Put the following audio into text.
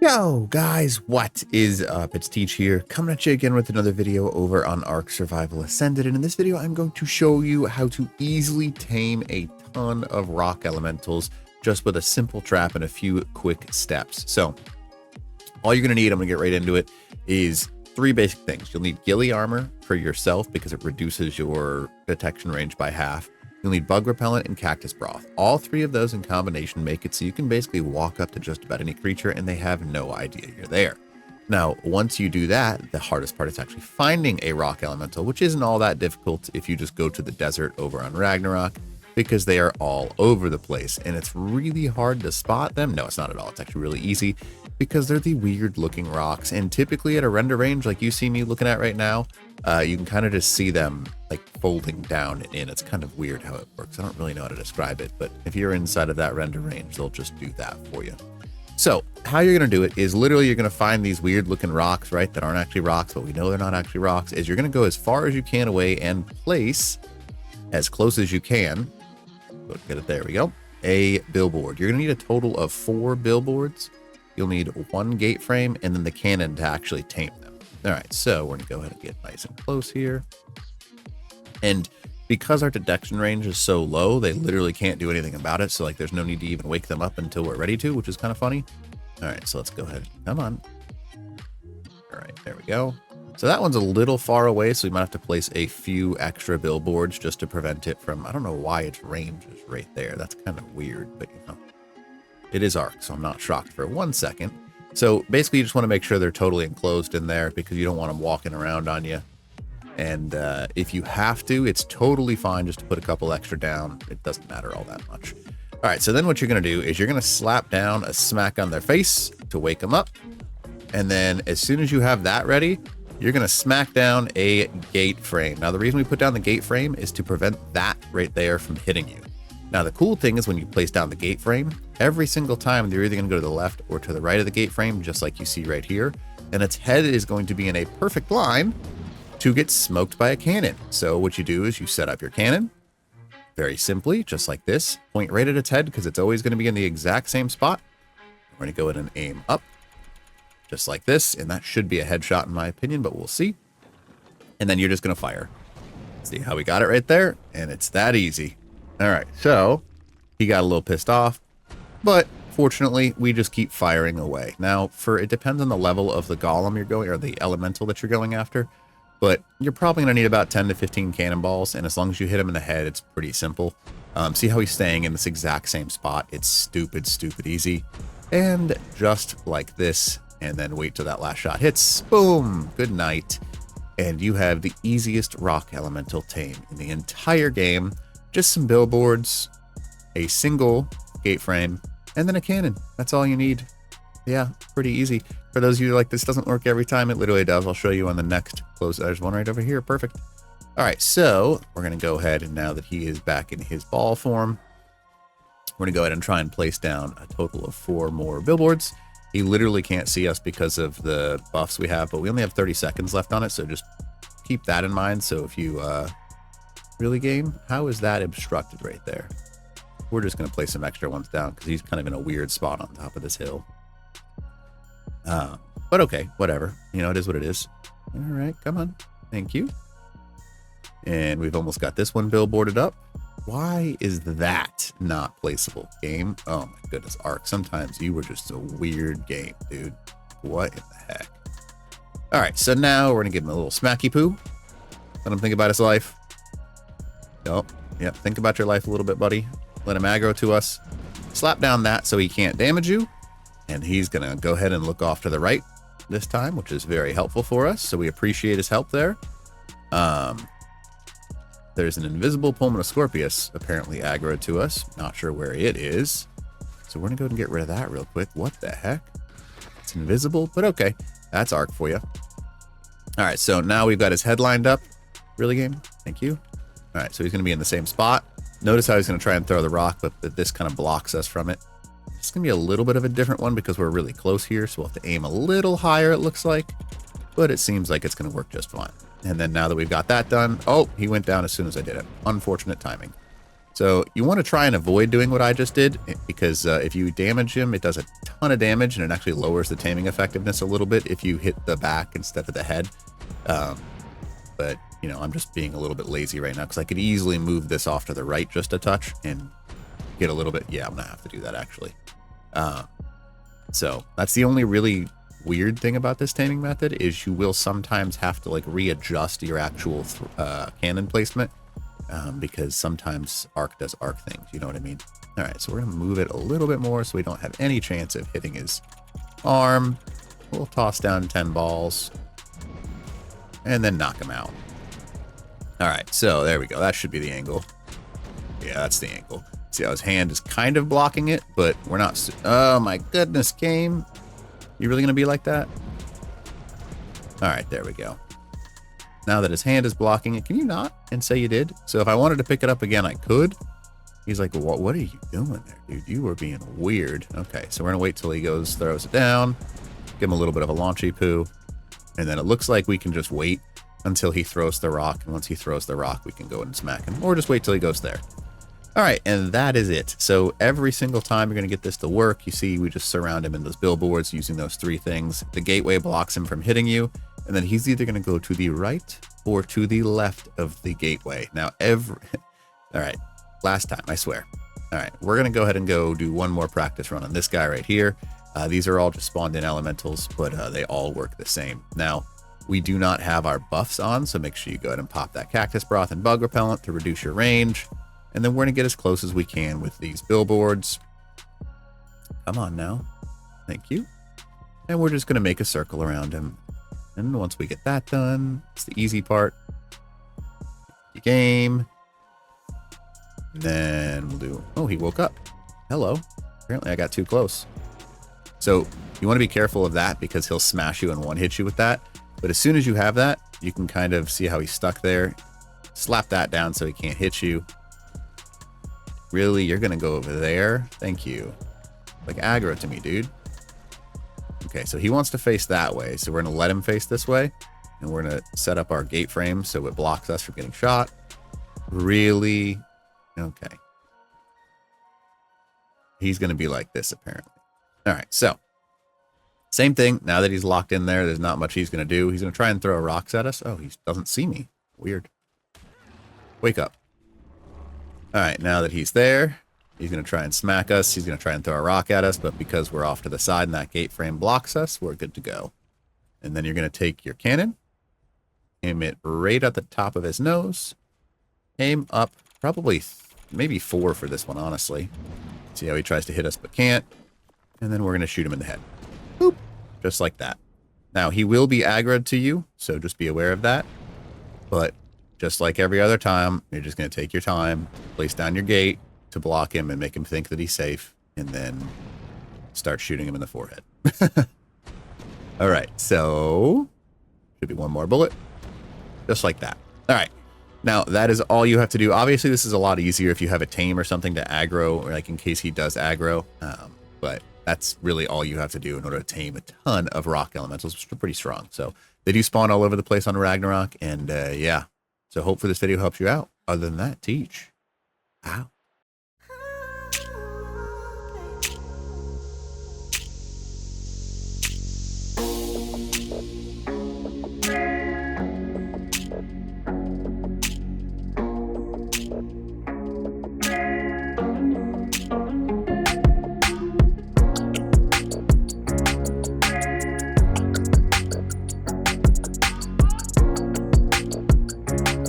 Yo guys, what is up? It's Teach here, coming at you again with another video over on Ark Survival Ascended, and in this video I'm going to show you how to easily tame a ton of rock elementals just with a simple trap and a few quick steps. So all you're going to need, I'm going to get right into it, is three basic things. You'll need ghillie armor for yourself because it reduces your detection range by half. You'll need bug repellent and cactus broth. All three of those in combination make it so you can basically walk up to just about any creature and they have no idea you're there. Now, once you do that, the hardest part is actually finding a rock elemental, which isn't all that difficult if you just go to the desert over on Ragnarok, because they are all over the place and it's really hard to spot them. No, it's not at all. It's actually really easy because they're the weird looking rocks, and typically at a render range like you see me looking at right now, you can kind of just see them like folding down and in. It's kind of weird how it works. I don't really know how to describe it, but if you're inside of that render range, they'll just do that for you. So how you're going to do it is literally you're going to find these weird looking rocks, right? That aren't actually rocks, but we know they're not actually rocks. Is you're going to go as far as you can away and place as close as you can. Go get it. There we go. A billboard. You're going to need a total of 4 billboards. You'll need 1 gate frame and then the cannon to actually tame them. All right, so we're going to go ahead and get nice and close here. And because our detection range is so low, they literally can't do anything about it. So like there's no need to even wake them up until we're ready to, which is kind of funny. All right, so let's go ahead. Come on. All right, there we go. So that one's a little far away, so we might have to place a few extra billboards just to prevent it from, I don't know why its range is right there. That's kind of weird, but you know, it is Ark, so I'm not shocked for 1 second. So basically you just want to make sure they're totally enclosed in there because you don't want them walking around on you. And if you have to, it's totally fine just to put a couple extra down. It doesn't matter all that much. All right, so then what you're going to do is you're going to slap down a smack on their face to wake them up. And then as soon as you have that ready, you're going to smack down a gate frame. Now, the reason we put down the gate frame is to prevent that right there from hitting you. Now, the cool thing is when you place down the gate frame, every single time they're either going to go to the left or to the right of the gate frame, just like you see right here. And its head is going to be in a perfect line to get smoked by a cannon. So what you do is you set up your cannon very simply, just like this. Point right at its head because it's always going to be in the exact same spot. We're going to go ahead and aim up just like this. And that should be a headshot in my opinion, but we'll see. And then you're just going to fire. See how we got it right there? And it's that easy. All right, so he got a little pissed off, but fortunately, we just keep firing away. Now, it depends on the level of the golem you're going, or the elemental that you're going after, but you're probably going to need about 10 to 15 cannonballs, and as long as you hit him in the head, it's pretty simple. See how he's staying in this exact same spot? It's stupid, stupid easy. And just like this, and then wait till that last shot hits. Boom! Good night. And you have the easiest rock elemental tame in the entire game. Just some billboards, a single gate frame, and then a cannon. That's all you need. Yeah, pretty easy. For those of you like this doesn't work every time, it literally does. I'll show you on the next close. There's one right over here. Perfect. All right, so we're going to go ahead, and now that he is back in his ball form, we're going to go ahead and try and place down a total of 4 more billboards. He literally can't see us because of the buffs we have, but we only have 30 seconds left on it, so just keep that in mind. So if you... Really, game? How is that obstructed right there? We're just going to place some extra ones down because he's kind of in a weird spot on top of this hill. But okay, whatever. You know, it is what it is. All right, come on. Thank you. And we've almost got this one billboarded up. Why is that not placeable, game? Oh my goodness, Ark. Sometimes you were just a weird game, dude. What in the heck? All right, so now we're going to give him a little smacky poo. Let him think about his life. Oh, yeah, think about your life a little bit, buddy. Let him aggro to us. Slap down that so he can't damage you. And he's going to go ahead and look off to the right this time, which is very helpful for us. So we appreciate his help there. There's an invisible Pulmonoscorpius apparently aggro to us. Not sure where it is. So we're going to go ahead and get rid of that real quick. What the heck? It's invisible, but okay. That's Ark for you. All right, so now we've got his head lined up. Really, game? Thank you. All right, so he's going to be in the same spot. Notice how he's going to try and throw the rock, but this kind of blocks us from it. It's going to be a little bit of a different one because we're really close here, so we'll have to aim a little higher, it looks like. But it seems like it's going to work just fine. And then now that we've got that done... Oh, he went down as soon as I did it. Unfortunate timing. So you want to try and avoid doing what I just did, because if you damage him, it does a ton of damage, and it actually lowers the taming effectiveness a little bit if you hit the back instead of the head. But, you know, I'm just being a little bit lazy right now, because I could easily move this off to the right just a touch and get a little bit. Yeah, I'm going to have to do that, actually. So that's the only really weird thing about this taming method, is you will sometimes have to, like, readjust your actual cannon placement. Because sometimes Ark does Ark things, you know what I mean? All right, so we're going to move it a little bit more so we don't have any chance of hitting his arm. We'll toss down 10 balls and then knock him out. All right, so there we go. That should be the angle. Yeah, that's the angle. See how his hand is kind of blocking it, but we're not. Oh my goodness, game. You really going to be like that? All right, there we go. Now that his hand is blocking it, can you not and say you did? So if I wanted to pick it up again, I could. He's like, what are you doing there, dude? You were being weird. Okay, so we're going to wait till he goes, throws it down, give him a little bit of a launchy poo, and then it looks like we can just wait until he throws the rock, and once he throws the rock, we can go and smack him, or just wait till he goes there. All right, and that is it. So every single time you're going to get this to work, you see we just surround him in those billboards using those three things. The gateway blocks him from hitting you, and then he's either going to go to the right or to the left of the gateway. Now, all right, last time, I swear. All right, we're going to go ahead and go do one more practice run on this guy right here. These are all just spawned in elementals, but they all work the same. Now, we do not have our buffs on, so make sure you go ahead and pop that cactus broth and bug repellent to reduce your range. And then we're going to get as close as we can with these billboards. Come on now. Thank you. And we're just going to make a circle around him. And once we get that done, it's the easy part. Game. And then we'll do... Oh, he woke up. Hello. Apparently I got too close. So you want to be careful of that, because he'll smash you and one-hit you with that. But as soon as you have that, you can kind of see how he's stuck there. Slap that down so he can't hit you. Really? You're going to go over there? Thank you. Like, aggro to me, dude. Okay, so he wants to face that way. So we're going to let him face this way. And we're going to set up our gate frame so it blocks us from getting shot. Really? Okay. He's going to be like this, apparently. All right, so. Same thing. Now that he's locked in there, there's not much he's going to do. He's going to try and throw rocks at us. Oh, he doesn't see me. Weird. Wake up. All right, now that he's there, he's going to try and smack us. He's going to try and throw a rock at us, but because we're off to the side and that gate frame blocks us, we're good to go. And then you're going to take your cannon, aim it right at the top of his nose, aim up, probably maybe 4 for this one, honestly. See how he tries to hit us but can't. And then we're going to shoot him in the head. Boop. Just like that. Now, he will be aggroed to you, so just be aware of that. But just like every other time, you're just going to take your time, place down your gate to block him and make him think that he's safe, and then start shooting him in the forehead. All right, so should be one more bullet. Just like that. All right. Now, that is all you have to do. Obviously, this is a lot easier if you have a tame or something to aggro, or like in case he does aggro. But that's really all you have to do in order to tame a ton of rock elementals, which are pretty strong. So they do spawn all over the place on Ragnarok, and yeah. So hope for this video helps you out. Other than that, teach. Out.